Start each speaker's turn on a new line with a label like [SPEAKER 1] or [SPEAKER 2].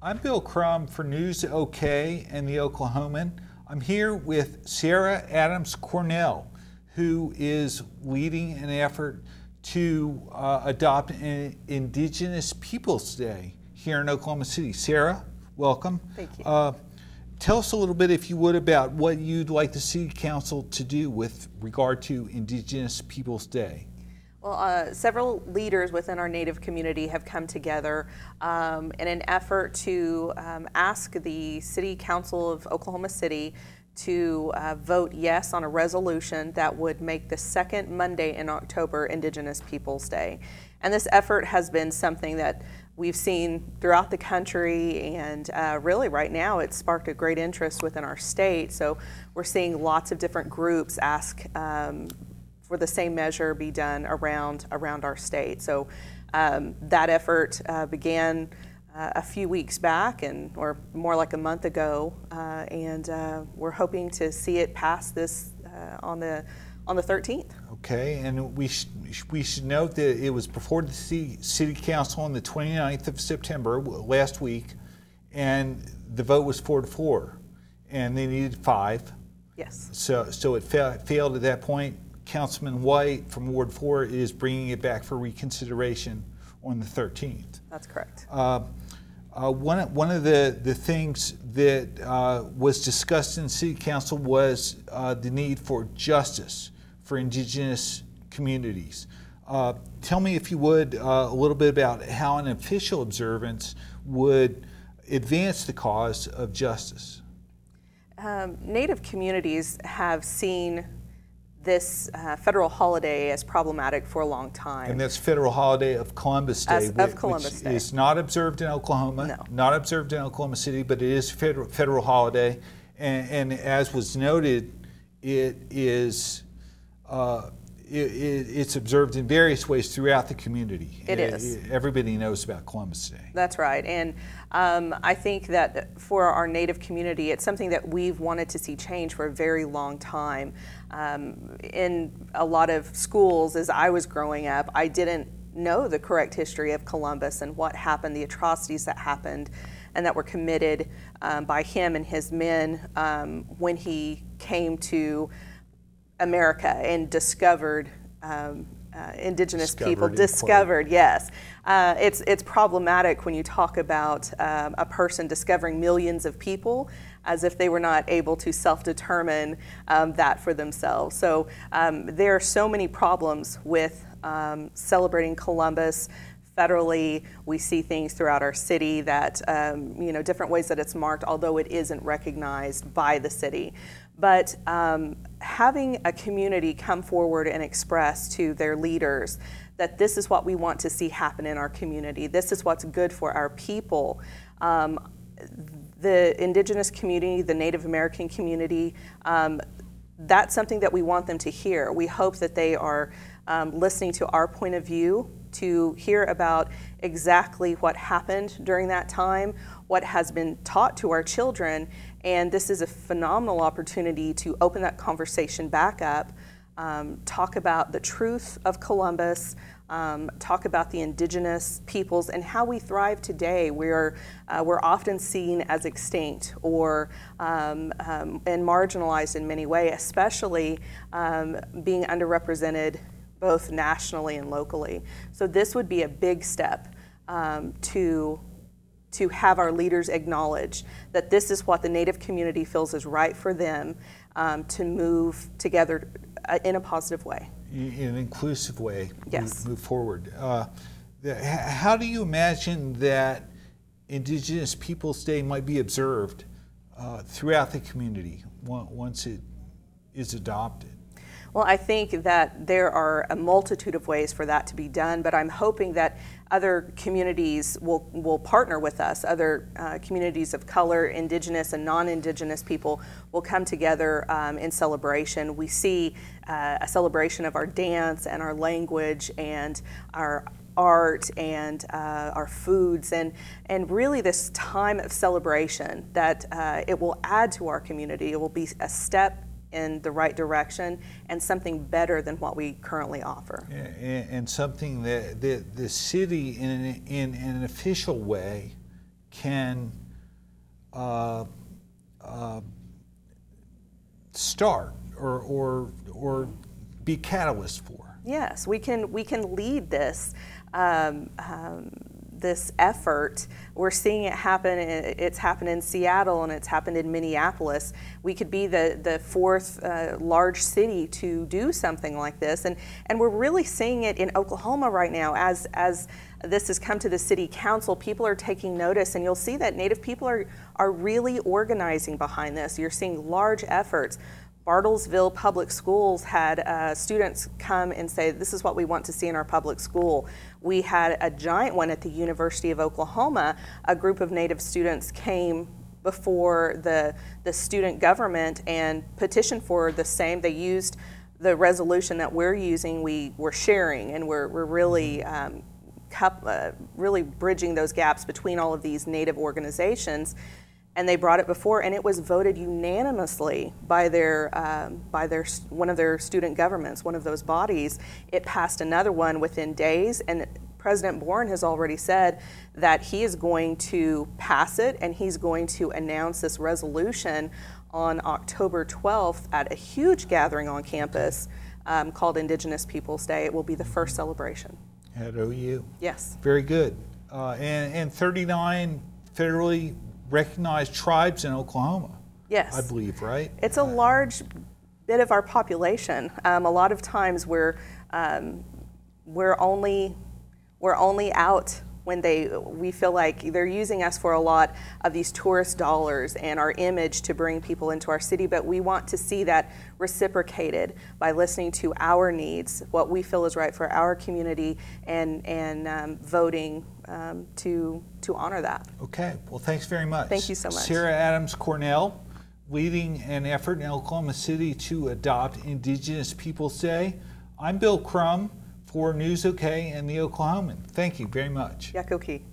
[SPEAKER 1] I'm Bill Crum for News OK and the Oklahoman. I'm here with Sarah Adams Cornell, who is leading an effort to adopt an Indigenous Peoples Day here in Oklahoma City. Sarah, welcome.
[SPEAKER 2] Thank you.
[SPEAKER 1] Tell us a little bit, if you would, about what you'd like the City Council to do with regard to Indigenous Peoples Day.
[SPEAKER 2] Well, several leaders within our Native community have come together in an effort to ask the City Council of Oklahoma City to vote yes on a resolution that would make the second Monday in October Indigenous Peoples Day. And this effort has been something that we've seen throughout the country, and really right now it's sparked a great interest within our state. So we're seeing lots of different groups ask for the same measure be done around our state. So that effort began a few weeks back, or more like a month ago, and we're hoping to see it pass this on the 13th.
[SPEAKER 1] Okay, and we should note that it was before the City Council on the 29th of September, last week, and the vote was 4-4, and they needed 5.
[SPEAKER 2] Yes.
[SPEAKER 1] So it failed at that point. Councilman White from Ward 4 is bringing it back for reconsideration on the 13th.
[SPEAKER 2] That's correct.
[SPEAKER 1] One of the things that was discussed in City Council was the need for justice for Indigenous communities. Tell me, if you would, a little bit about how an official observance would advance the cause of justice.
[SPEAKER 2] Native communities have seen this federal holiday as problematic for a long time.
[SPEAKER 1] And that's Federal Holiday of Columbus Day, which is not observed in Oklahoma, not observed in Oklahoma City, but it is federal holiday. And as was noted, it's observed in various ways throughout the community.
[SPEAKER 2] It is.
[SPEAKER 1] Everybody knows about Columbus Day.
[SPEAKER 2] That's right. And I think that for our Native community, it's something that we've wanted to see change for a very long time. In a lot of schools, as I was growing up, I didn't know the correct history of Columbus and what happened, the atrocities that happened and that were committed by him and his men when he came to America and discovered Indigenous people. Discovered, yes. It's problematic when you talk about a person discovering millions of people as if they were not able to self-determine that for themselves. So there are so many problems with celebrating Columbus. Federally, we see things throughout our city that, different ways that it's marked, although it isn't recognized by the city. But having a community come forward and express to their leaders that this is what we want to see happen in our community, this is what's good for our people. The Indigenous community, the Native American community, that's something that we want them to hear. We hope that they are listening to our point of view, to hear about exactly what happened during that time, what has been taught to our children, and this is a phenomenal opportunity to open that conversation back up, talk about the truth of Columbus, talk about the Indigenous peoples and how we thrive today. We're often seen as extinct or and marginalized in many ways, especially being underrepresented both nationally and locally. So this would be a big step to have our leaders acknowledge that this is what the Native community feels is right for them to move together in a positive way.
[SPEAKER 1] In an inclusive way,
[SPEAKER 2] yes.
[SPEAKER 1] Move forward. How do you imagine that Indigenous Peoples Day might be observed throughout the community once it is adopted?
[SPEAKER 2] Well, I think that there are a multitude of ways for that to be done, but I'm hoping that other communities will partner with us. Other communities of color, Indigenous and non-Indigenous people will come together in celebration. We see a celebration of our dance and our language and our art and our foods, and really this time of celebration that it will add to our community. It will be a step in the right direction and something better than what we currently offer.
[SPEAKER 1] And something that the city in an official way can start or be catalyst for.
[SPEAKER 2] Yes, we can lead this this effort. We're seeing it happen. It's happened in Seattle and it's happened in Minneapolis. We could be the fourth large city to do something like this, and we're really seeing it in Oklahoma right now. As this has come to the city council, people are taking notice, and you'll see that Native people are really organizing behind this. You're seeing large efforts. Bartlesville Public Schools had students come and say, this is what we want to see in our public school. We had a giant one at the University of Oklahoma. A group of Native students came before the student government and petitioned for the same. They used the resolution that we're using, we're sharing, and we're really really bridging those gaps between all of these Native organizations. And they brought it before, and it was voted unanimously by one of their student governments, one of those bodies. It passed another one within days, and President Bourne has already said that he is going to pass it, and he's going to announce this resolution on October 12th at a huge gathering on campus called Indigenous Peoples Day. It will be the first celebration.
[SPEAKER 1] At OU?
[SPEAKER 2] Yes.
[SPEAKER 1] Very good. And 39 federally recognized tribes in Oklahoma.
[SPEAKER 2] Yes.
[SPEAKER 1] I believe, right?
[SPEAKER 2] It's a large bit of our population. A lot of times we're only out when we feel like they're using us for a lot of these tourist dollars and our image to bring people into our city, but we want to see that reciprocated by listening to our needs, what we feel is right for our community, and voting to honor that.
[SPEAKER 1] Okay, well, thanks very much.
[SPEAKER 2] Thank you so much.
[SPEAKER 1] Sarah Adams Cornell, leading an effort in Oklahoma City to adopt Indigenous Peoples Day. I'm Bill Crum for News OK and the Oklahoman. Thank you very much.
[SPEAKER 2] Yakoki.